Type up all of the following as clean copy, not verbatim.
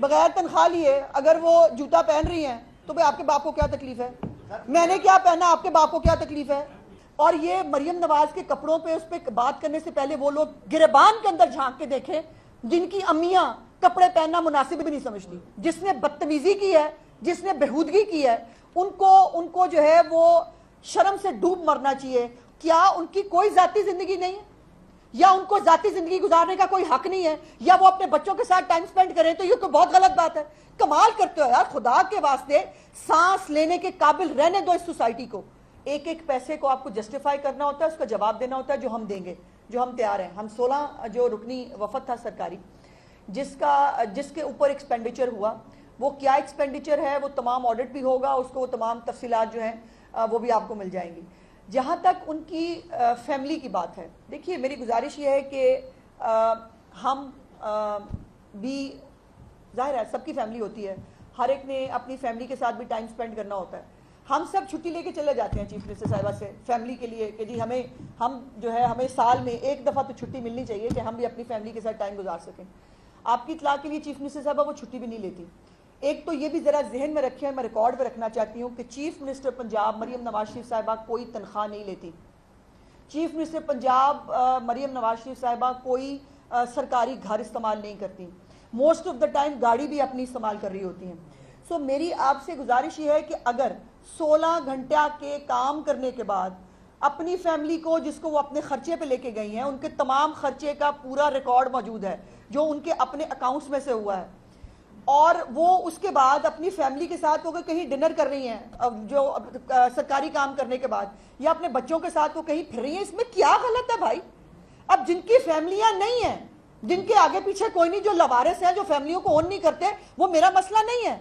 بغیر تنخواہ لیے اگر وہ جوتا پہن رہی ہیں تو بھئی آپ کے باپ کو کیا تکلیف ہے؟ میں نے کیا پہنا آپ کے باپ کو کیا تکلیف ہے؟ اور یہ مریم نواز کے کپڑوں پہ اس پہ بات کرنے سے پہلے وہ لوگ گریبان کے اندر جھانک کے دیکھیں جن کی امیاں کپڑے پہننا مناسب بھی نہیں سمجھتی. جس نے بدتمیزی کی ہے, جس نے بےہودگی کی ہے, ان کو جو ہے وہ شرم سے ڈوب مرنا چاہیے. کیا ان کی کوئی ذاتی زندگی نہیں ہے؟ یا ان کو ذاتی زندگی گزارنے کا کوئی حق نہیں ہے؟ یا وہ اپنے بچوں کے ساتھ ٹائم سپینڈ کریں؟ تو یہ کوئی بہت غلط بات ہے. کمال کرتے ہو یار, خدا کے واسطے سانس لینے کے قابل رہنے دو اس سوسائٹی کو. ایک ایک پیسے کو آپ کو جسٹیفائی کرنا ہوتا ہے, اس کا جواب دینا ہوتا ہے جو ہم دیں گے, جو ہم تیار ہیں. ہم 16 جو رکنی وفد تھا سرکاری, جس کے اوپر ایکسپینڈیچر ہوا, وہ کیا ایکسپینڈیچر ہے وہ تمام آڈٹ بھی ہوگا, اس کو تمام تفصیلات جو ہیں وہ بھی آپ کو مل جائیں گی. جہاں تک ان کی فیملی کی بات ہے, دیکھیے میری گزارش یہ ہے کہ ہم بھی, ظاہر ہے سب کی فیملی ہوتی ہے, ہر ایک نے اپنی فیملی کے ساتھ بھی ٹائم سپینڈ کرنا ہوتا ہے. ہم سب چھٹی لے کے چلے جاتے ہیں چیف منسٹر صاحبہ سے فیملی کے لیے کہ جی ہمیں سال میں ایک دفعہ تو چھٹی ملنی چاہیے کہ ہم بھی اپنی فیملی کے ساتھ ٹائم گزار سکیں. آپ کی اطلاع کے لیے چیف منسٹر صاحبہ وہ چھٹی بھی نہیں لیتی. ایک تو یہ بھی ذرا ذہن میں رکھیں, میں ریکارڈ پہ رکھنا چاہتی ہوں کہ چیف منسٹر پنجاب مریم نواز شریف صاحبہ کوئی تنخواہ نہیں لیتی. چیف منسٹر پنجاب مریم نواز شریف صاحبہ کوئی سرکاری گھر استعمال نہیں کرتی. موسٹ آف دا ٹائم گاڑی بھی اپنی استعمال کر رہی ہوتی ہیں. سو میری آپ سے گزارش یہ ہے کہ اگر 16 گھنٹہ کے کام کرنے کے بعد اپنی فیملی کو, جس کو وہ اپنے خرچے پہ لے کے گئی ہیں, ان کے تمام خرچے کا پورا ریکارڈ موجود ہے جو ان کے اپنے اکاؤنٹس میں سے ہوا ہے, اور وہ اس کے بعد اپنی فیملی کے ساتھ وہ کہیں ڈنر کر رہی ہیں جو سرکاری کام کرنے کے بعد, یا اپنے بچوں کے ساتھ وہ کہیں پھر رہی ہیں, اس میں کیا غلط ہے بھائی؟ اب جن کی فیملیاں نہیں ہیں, جن کے آگے پیچھے کوئی نہیں, جو لوارث ہیں, جو فیملیوں کو اون نہیں کرتے, وہ میرا مسئلہ نہیں ہے.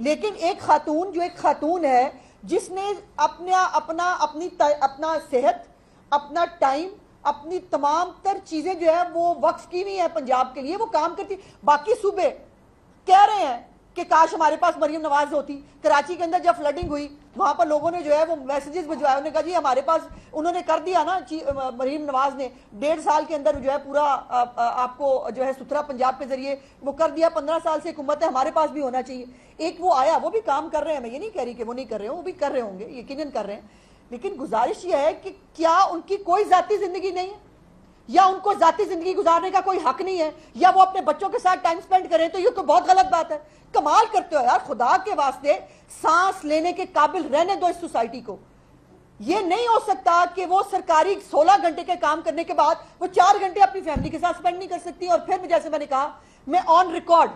لیکن ایک خاتون ہے جس نے اپنا صحت, اپنا ٹائم, اپنی تمام تر چیزیں جو ہے وہ وقف کی ہوئی ہیں پنجاب کے لیے, وہ کام کرتی. باقی صوبے کہہ رہے ہیں کہ کاش ہمارے پاس مریم نواز ہوتی. کراچی کے اندر جب فلڈنگ ہوئی وہاں پر لوگوں نے جو ہے وہ میسیجز بھجوائے, انہوں نے کہا جی ہمارے پاس, انہوں نے کر دیا نا مریم نواز نے 1.5 سال کے اندر جو ہے پورا آپ کو جو ہے ستھرا پنجاب کے ذریعے وہ کر دیا. 15 سال سے حکومت ہے, ہمارے پاس بھی ہونا چاہیے. ایک وہ آیا, وہ بھی کام کر رہے ہیں, میں یہ نہیں کہہ رہی کہ وہ نہیں کر رہے ہوں, وہ بھی کر رہے ہوں گے, یقیناً کر رہے ہیں. لیکن گزارش یہ ہے کہ کیا ان کی کوئی ذاتی زندگی نہیں ہے؟ یا ان کو ذاتی زندگی گزارنے کا کوئی حق نہیں ہے؟ یا وہ اپنے بچوں کے ساتھ ٹائم سپینڈ کریں؟ تو یہ کوئی بہت غلط بات ہے. کمال کرتے ہو یار, خدا کے واسطے سانس لینے کے قابل رہنے دو اس سوسائٹی کو. یہ نہیں ہو سکتا کہ وہ سرکاری 16 گھنٹے کے کام کرنے کے بعد وہ 4 گھنٹے اپنی فیملی کے ساتھ سپینڈ نہیں کر سکتی. اور پھر جیسے میں نے کہا, میں آن ریکارڈ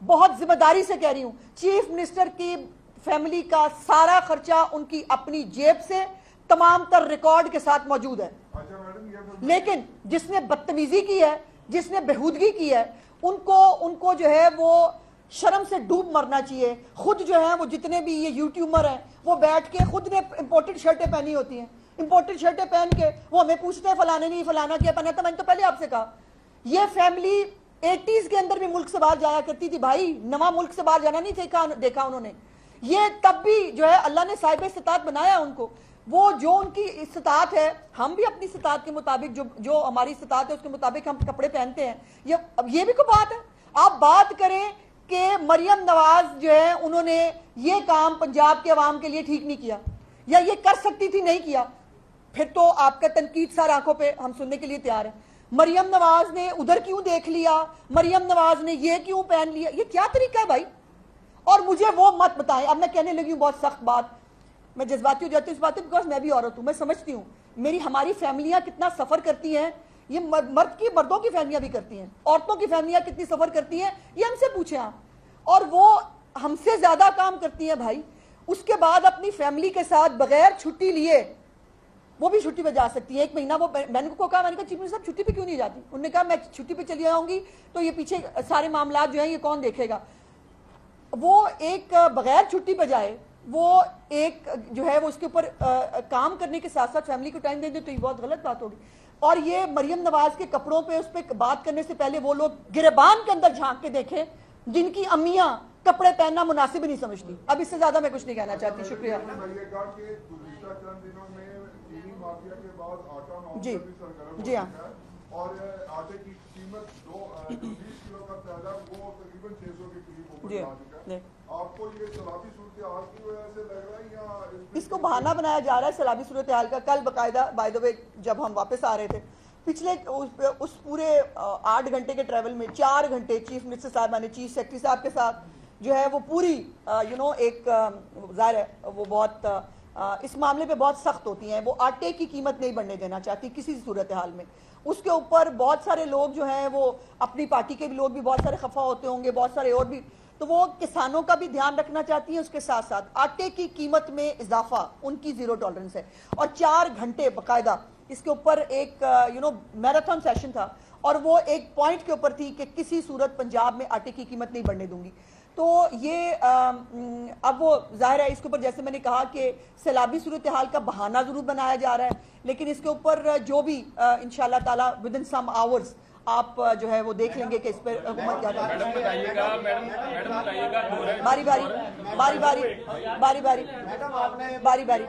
بہت ذمہ داری سے کہہ رہی ہوں, چیف منسٹر کی فیملی کا سارا خرچہ ان کی اپنی جیب سے تمام تر ریکارڈ کے ساتھ موجود ہے. لیکن جس نے بدتمیزی کی ہے, جس نے بےہودگی کی ہے, ان کو جو ہے وہ شرم سے ڈوب مرنا چاہیے. خود جو ہے وہ جتنے بھی یہ یوٹیوبر ہیں وہ بیٹھ کے خود نے امپورٹڈ شرٹیں پہنی ہوتی ہیں, امپورٹڈ شرٹیں پہن کے وہ ہمیں پوچھتے ہیں فلانے نہیں, فلانا کیا پہنا تھا. میں نے تو پہلے آپ سے کہا یہ فیملی 80s کے اندر بھی ملک سے باہر جایا کرتی تھی بھائی, نواں ملک سے باہر جانا نہیں دیکھا انہوں نے. یہ تب بھی جو ہے اللہ نے صاحب استطاعت بنایا ان کو, وہ جو ان کی استطاعت ہے, ہم بھی اپنی استطاعت کے مطابق جو ہماری استطاعت ہے اس کے مطابق ہم کپڑے پہنتے ہیں. یہ بھی کوئی بات ہے؟ آپ بات کریں کہ مریم نواز جو ہے انہوں نے یہ کام پنجاب کے عوام کے لیے ٹھیک نہیں کیا, یا یہ کر سکتی تھی نہیں کیا, پھر تو آپ کا تنقید سار آنکھوں پہ ہم سننے کے لیے تیار ہیں. مریم نواز نے ادھر کیوں دیکھ لیا, مریم نواز نے یہ کیوں پہن لیا, یہ کیا طریقہ ہے بھائی؟ اور مجھے وہ مت بتائیں. اب میں کہنے لگی ہوں بہت سخت بات, میں جذباتی ہو جاتی ہوں اس بات پہ, بیکاز میں بھی عورت ہوں, میں سمجھتی ہوں ہماری فیملیاں کتنا سفر کرتی ہیں. یہ مردوں کی فیملیاں بھی کرتی ہیں, عورتوں کی فیملیاں کتنی سفر کرتی ہیں یہ ہم سے پوچھیں آپ. اور وہ ہم سے زیادہ کام کرتی ہیں بھائی. اس کے بعد اپنی فیملی کے ساتھ بغیر چھٹی لیے وہ بھی چھٹی پہ جا سکتی ہے. 1 مہینہ وہ میں نے کہا چیف منسٹر صاحب چھٹی پہ کیوں نہیں جاتی؟ انہوں نے کہا میں چھٹی پہ چلی آؤں گی تو یہ پیچھے سارے معاملات جو ہیں یہ کون دیکھے گا. وہ ایک بغیر چھٹی پہ جائے, وہ ایک جو ہے وہ اس کے اوپر کام کرنے کے ساتھ ساتھ فیملی کو ٹائم دے دے, تو یہ بہت غلط بات ہوگی. اور یہ مریم نواز کے کپڑوں پہ اس پہ بات کرنے سے پہلے وہ لوگ گریبان کے اندر جھانک کے دیکھیں جن کی امیاں کپڑے پہننا مناسب ہی نہیں سمجھتی. اب اس سے زیادہ میں کچھ نہیں کہنا چاہتی. شکریہ. جی جی ہاں, اور آٹے کی قیمت 20 کلو کا پیدا وہ تقریباً 600 کے قریب جی چکا ہے. آپ کو یہ سیلابی صورتحال کی وجہ سے لگ رہا ہے یا اس کو بہانہ بنایا جا رہا ہے سیلابی صورتحال کا؟ کل باقاعدہ بائی دا وے جب ہم واپس آ رہے تھے پچھلے اس پورے 8 گھنٹے کے ٹریول میں 4 گھنٹے چیف منسٹر صاحبہ نے چیف سیکرٹری صاحب کے ساتھ جو ہے وہ پوری ایک ظاہر ہے وہ بہت اس معاملے پہ بہت سخت ہوتی ہیں. وہ آٹے کی قیمت نہیں بڑھنے دینا چاہتی کسی صورتحال میں. اس کے اوپر بہت سارے لوگ جو ہیں وہ اپنی پارٹی کے بھی لوگ بھی بہت سارے خفا ہوتے ہوں گے, بہت سارے اور بھی, تو وہ کسانوں کا بھی دھیان رکھنا چاہتی ہیں. اس کے ساتھ ساتھ آٹے کی قیمت میں اضافہ ان کی زیرو ٹالرنس ہے. اور 4 گھنٹے باقاعدہ اس کے اوپر ایک میراتھن سیشن تھا اور وہ ایک پوائنٹ کے اوپر تھی کہ کسی صورت پنجاب میں آٹے کی قیمت نہیں بڑھنے دوں گی. تو یہ اب وہ ظاہر ہے اس کے اوپر جیسے میں نے کہا کہ سیلابی صورتحال کا بہانہ ضرور بنایا جا رہا ہے, لیکن اس کے اوپر جو بھی انشاءاللہ تعالی ود ان سم آورز آپ جو ہے وہ دیکھ لیں گے کہ اس پر حکومت کیا کرتی ہے. باری باری باری باری باری باری باری باری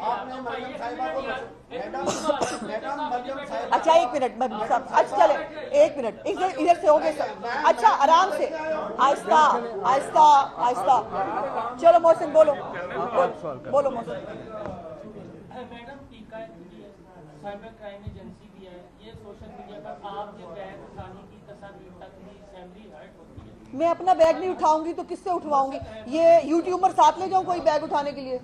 اچھا ایک منٹ اچھا چلے ایک منٹ ادھر سے ہو گئے. اچھا آرام سے آہستہ آہستہ آہستہ. چلو محسن بولو بولو محسن. میڈم سائبر کرائم ایجنسی بھی ہے, یہ سوشل میڈیا پر آپ کے بیگ اٹھانے کی تصاویر تک بھی اسمبلی ہائٹ ہوتی ہے. میں اپنا بیگ نہیں اٹھاؤں گی تو کس سے اٹھواؤں گی؟ یہ یوٹیوبر ساتھ لے جاؤں کوئی بیگ اٹھانے کے لیے؟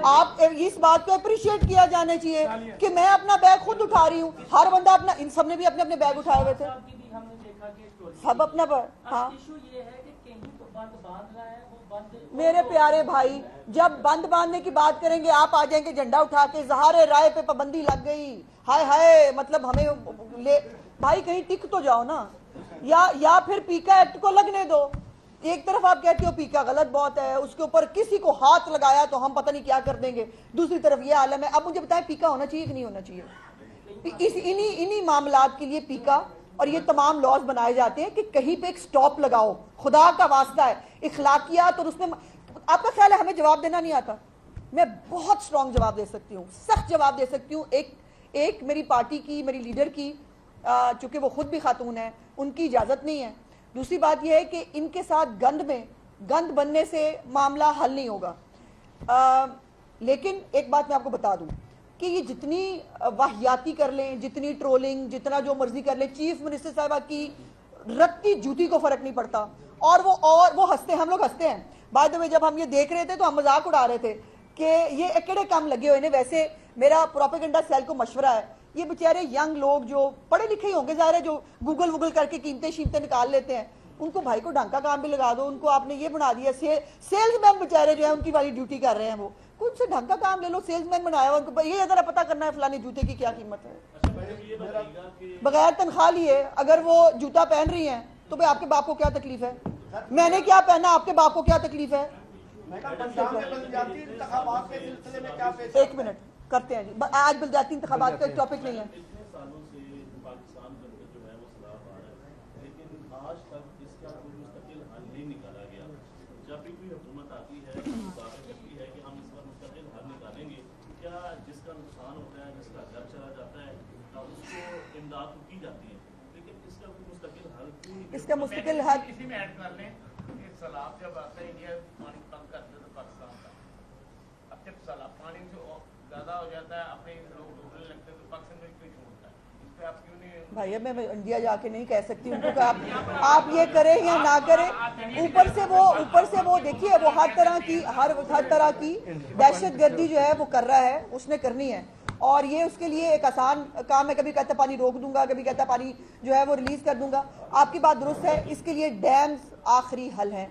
آپ اس بات کو اپریشیٹ کیا جانا چاہیے کہ میں اپنا بیگ خود اٹھا رہی ہوں. ہر بندہ اپنا, ان سب نے بھی اپنے اپنے بیگ اٹھائے ہوئے تھے سب اپنا. ہاں میرے پیارے بھائی, جب بند باندھنے کی بات کریں گے آپ آ جائیں گے جھنڈا اٹھا کے اظہار رائے پہ پابندی لگ گئی, ہائے ہائے, مطلب ہمیں لے بھائی کہیں ٹک تو جاؤ نا, یا پھر پیکا ایکٹ کو لگنے دو. ایک طرف آپ کہتے ہو پیکا غلط بہت ہے, اس کے اوپر کسی کو ہاتھ لگایا تو ہم پتہ نہیں کیا کر دیں گے, دوسری طرف یہ عالم ہے. اب مجھے بتائیں پیکا ہونا چاہیے کہ نہیں ہونا چاہیے؟ انہی معاملات کے لیے پیکا اور یہ تمام لاز بنائے جاتے ہیں کہ کہیں پہ ایک سٹاپ لگاؤ. خدا کا واسطہ ہے اخلاقیات, اور اس میں آپ کا خیال ہے ہمیں جواب دینا نہیں آتا؟ میں بہت سٹرونگ جواب دے سکتی ہوں, سخت جواب دے سکتی ہوں. ایک میری پارٹی کی, میری لیڈر کی, چونکہ وہ خود بھی خاتون ہیں, ان کی اجازت نہیں ہے. دوسری بات یہ ہے کہ ان کے ساتھ گند بننے سے معاملہ حل نہیں ہوگا. لیکن ایک بات میں آپ کو بتا دوں کہ یہ جتنی واہیاتی کر لیں, جتنی ٹرولنگ, جتنا جو مرضی کر لیں, چیف منسٹر صاحبہ کی رتی جوتی کو فرق نہیں پڑتا. اور وہ ہنستے, ہم لوگ ہنستے ہیں. بعد میں جب ہم یہ دیکھ رہے تھے تو ہم مذاق اڑا رہے تھے کہ یہ اکڑے کام لگے ہوئے نے. ویسے میرا پروپیگنڈا سیل کو مشورہ ہے, یہ بیچارے ینگ لوگ جو پڑھے لکھے ہی ہوں گے ظاہر ہے, جو گوگل کر کے قیمتیں شیمتیں نکال لیتے ہیں, ان کو بھائی کو ڈھنگ کا کام بھی لگا دو. ان کو آپ نے یہ بنا دیا سیلز مین بیچارے جو ہیں ان کی والی ڈیوٹی کر رہے ہیں, وہ کچھ سے ڈھنگ کا کام لے لو. سیلز مین بنایا ہوا, ان کو یہ ذرا پتا کرنا ہے فلانی جوتے کی کیا قیمت ہے. بغیر تنخواہ لیے اگر وہ جوتا پہن رہی ہیں تو بھائی آپ کے باپ کو کیا تکلیف ہے؟ میں نے کیا پہنا, آپ کے باپ کو کیا تکلیف ہے؟ ایک منٹ کرتے ہیں جی, آج بلدیاتی انتخابات کا ٹاپک نہیں ہے. جب بھی کوئی حکومت آتی ہے دعویٰ کرتی ہے کہ ہم اس کا مستقل حل نکالیں گے, کیا جس کا نقصان ہوتا ہے, جس کا گھر چلا جاتا ہے, اس کو امداد تو کی جاتی ہے, لیکن اس کا کوئی مستقل حل کیوں؟ اس کا مستقل حل اسی میں ایڈ کر لیں کہ سیلاب جب آتا ہے انڈیا پانی بند کر دیتا ہے پاکستان کا, اب جب سیلاب پانی سے زیادہ ہو جاتا ہے اپنے لوگ ڈوبنے لگتے ہیں تو پاکستان میں کیوں ہوتا ہے؟ اس پہ آپ کیوں نہیں؟ بھائی اب میں انڈیا جا کے نہیں کہہ سکتی ان کو کہ آپ یہ کریں یا نہ کریں. اوپر سے وہ دیکھیے وہ ہر طرح کی دہشت گردی جو ہے وہ کر رہا ہے, اس نے کرنی ہے. اور یہ اس کے لیے ایک آسان کام ہے, کبھی کہتا پانی روک دوں گا, کبھی کہتا پانی جو ہے وہ ریلیز کر دوں گا. آپ کی بات درست ہے, اس کے لیے ڈیمز آخری حل ہیں.